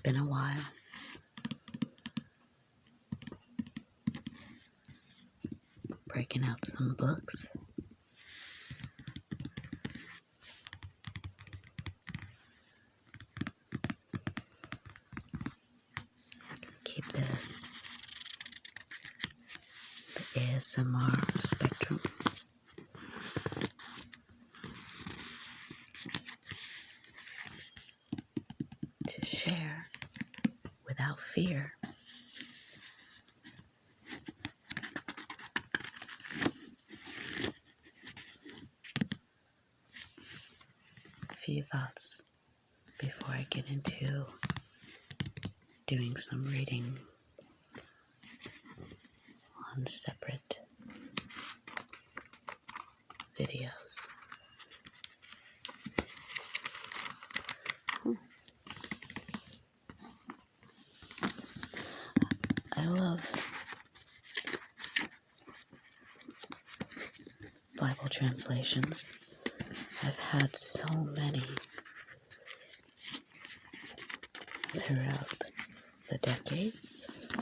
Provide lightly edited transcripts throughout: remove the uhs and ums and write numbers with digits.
been a while. Breaking out some books. Keep this, the ASMR spectrum. To share without fear. A few thoughts before I get into doing some reading on separate videos. I love Bible translations. I've had so many throughout the decades.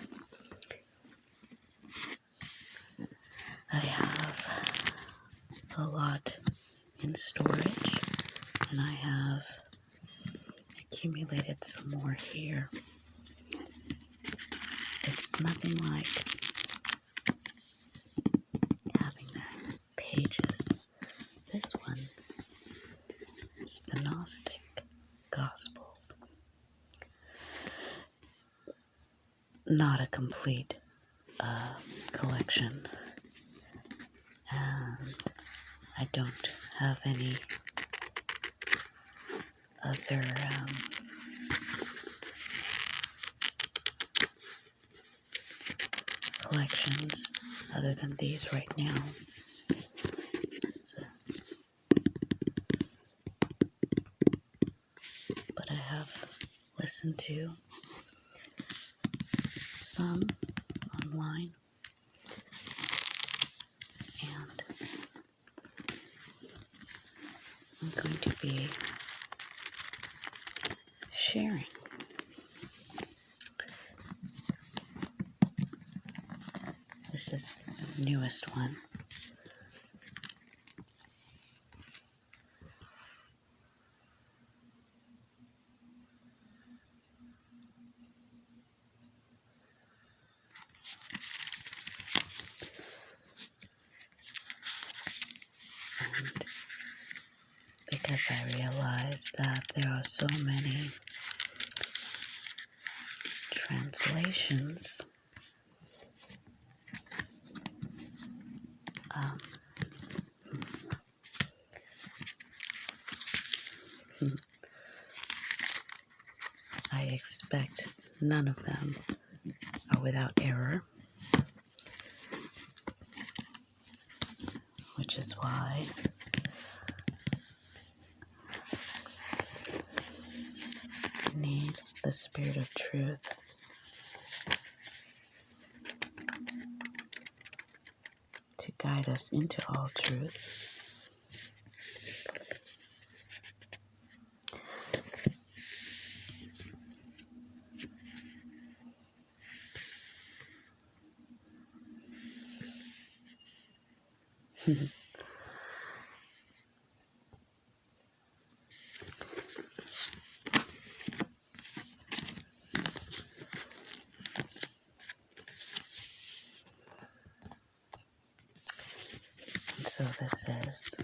I have a lot in storage, and I have accumulated some more here. It's nothing like having the pages. This one is the Gnostic Gospels. Not a complete collection, and I don't have any other collections other than these right now. But I have listened to some online, and I'm going to be sharing. This is the newest one. And because I realize that there are so many translations, I expect none of them are without error, which is why I need the Spirit of Truth to guide us into all truth. And so this is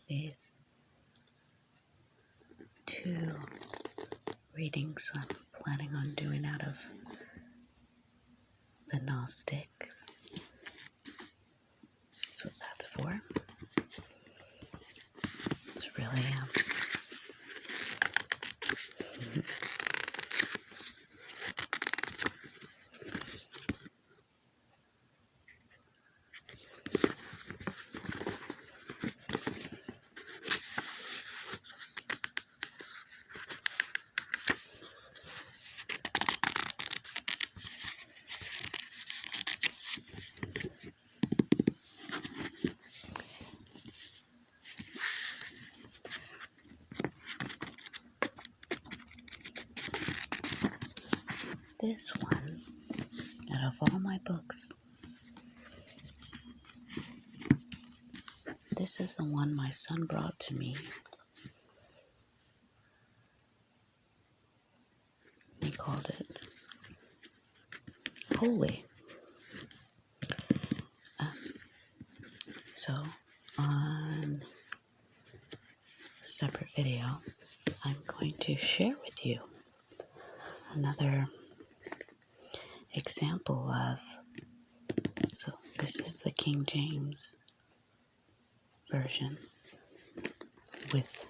these two readings I'm planning on doing out of the Gnostics. That's what that's for. It's really this one, out of all my books, this is the one my son brought to me. He called it Holy. So, on a separate video, I'm going to share with you another example of, so this is the King James version with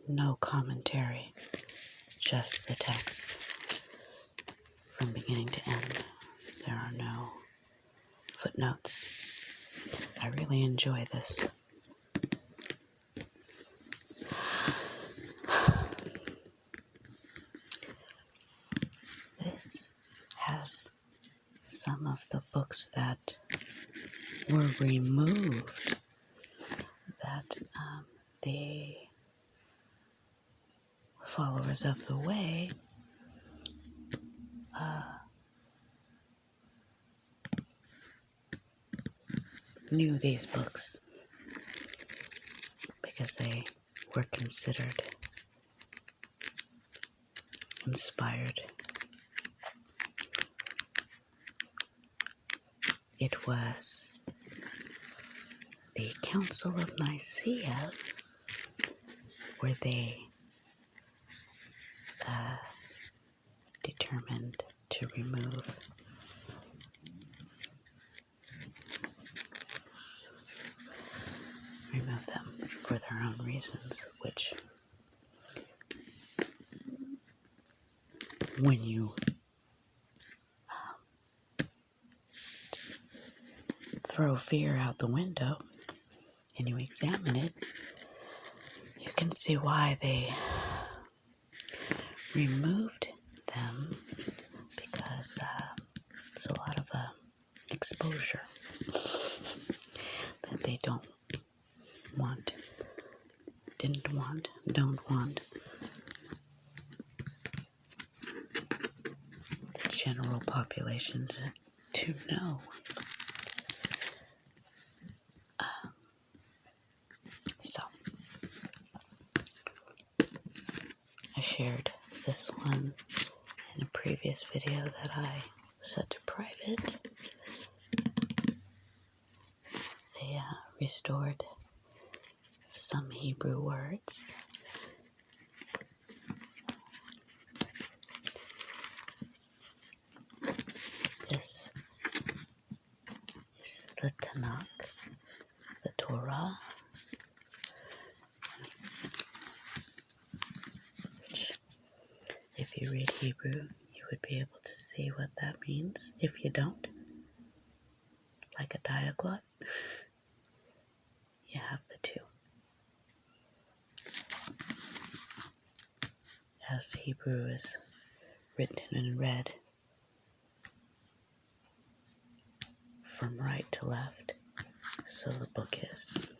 no commentary, just the text from beginning to end. There are no footnotes. I really enjoy this. This has some of the books that were removed that the followers of the way knew these books because they were considered inspired. It was the Council of Nicaea where they determined to remove them for their own reasons, which, when you throw fear out the window and you examine it, you can see why they removed them, because there's a lot of exposure that they don't want the general population to know. So, I shared this one in a previous video that I set to private. They restored some Hebrew words. This is the Tanakh, the Torah, which, if you read Hebrew, you would be able to see what that means. If you don't, like a diaglot, you have the two. As Hebrew is written and read from right to left, so the book is.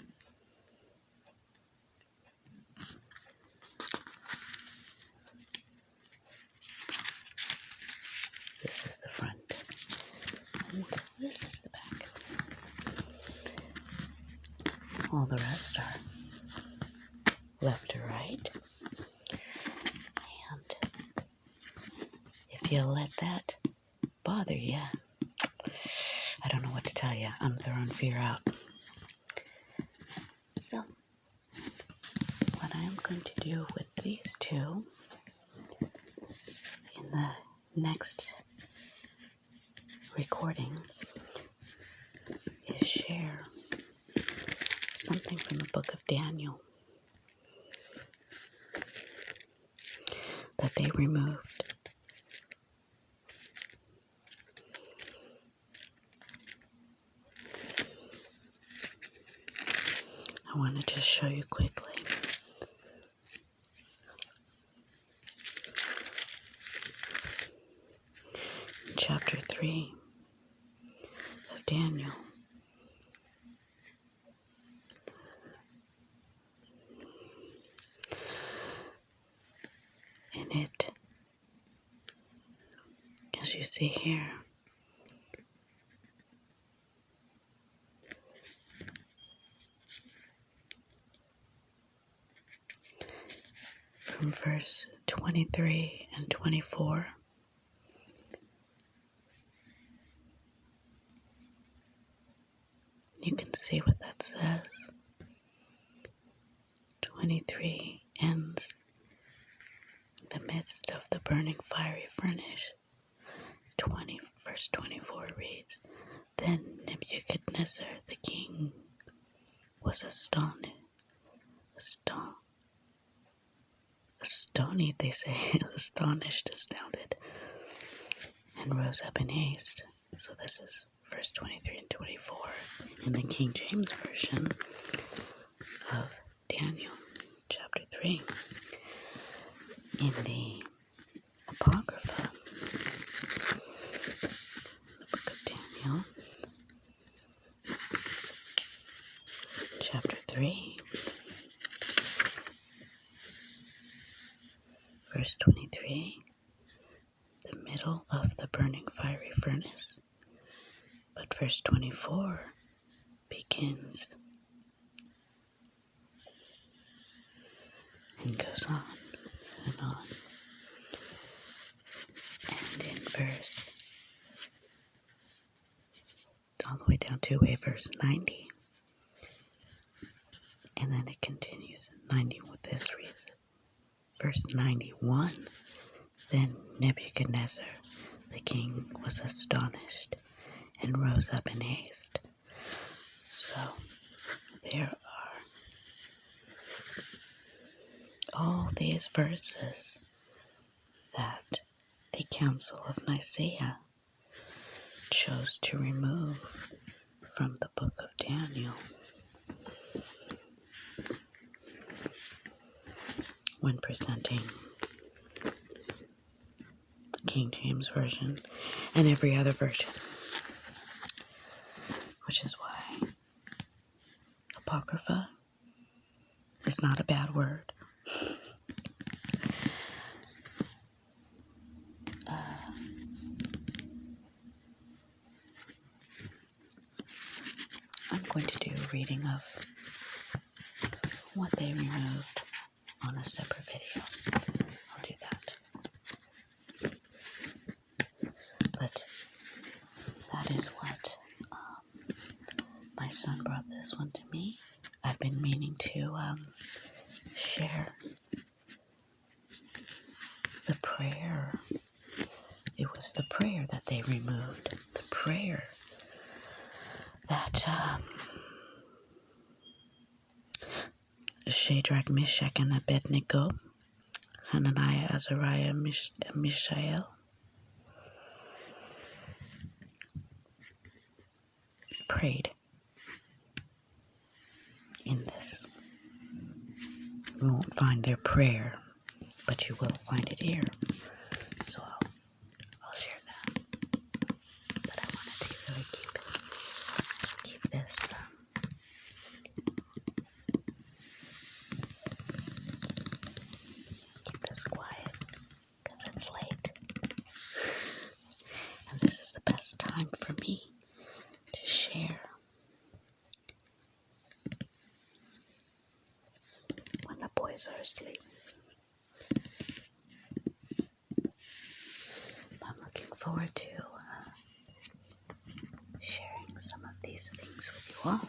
This is the front, and this is the back. All the rest are left to right. And if you let that bother you, I don't know what to tell you. I'm throwing fear out. So, what I am going to do with these two in the next recording is share something from the book of Daniel that they removed. I wanted to show you quickly. Chapter 3 of Daniel. And it as you see here, from verse 23 and 24, you can see what that says. 23 ends in the midst of the burning fiery furnace. Verse 24 reads, Then Nebuchadnezzar the king was astonished, they say, astounded, and rose up in haste. So this is verse 23 and 24 in the King James Version of Daniel chapter 3. In the Apocrypha, the book of Daniel, chapter 3, verse 23, the middle of the burning fiery furnace. But verse 24 begins and goes on and on. And in verse, all the way down to verse 90. And then it continues. 90 with this reads, verse 91. Then Nebuchadnezzar the king was astonished and rose up in haste. So there are all these verses that the Council of Nicaea chose to remove from the book of Daniel when presenting the King James Version and every other version, which is why Apocrypha is not a bad word. I'm going to do a reading of what they removed on a separate video. I'll do that. But that is what my son brought this one to me. I've been meaning to share the prayer. It was the prayer that they removed. The prayer that Shadrach, Meshach, and Abednego, Hananiah, Azariah, and Mishael, prayed in this. You won't find their prayer, but you will find it here. So I'll share that. But I wanted to really keep this quiet because it's late. And this is the best time for me to share when the boys are asleep. I'm looking forward to sharing some of these things with you all.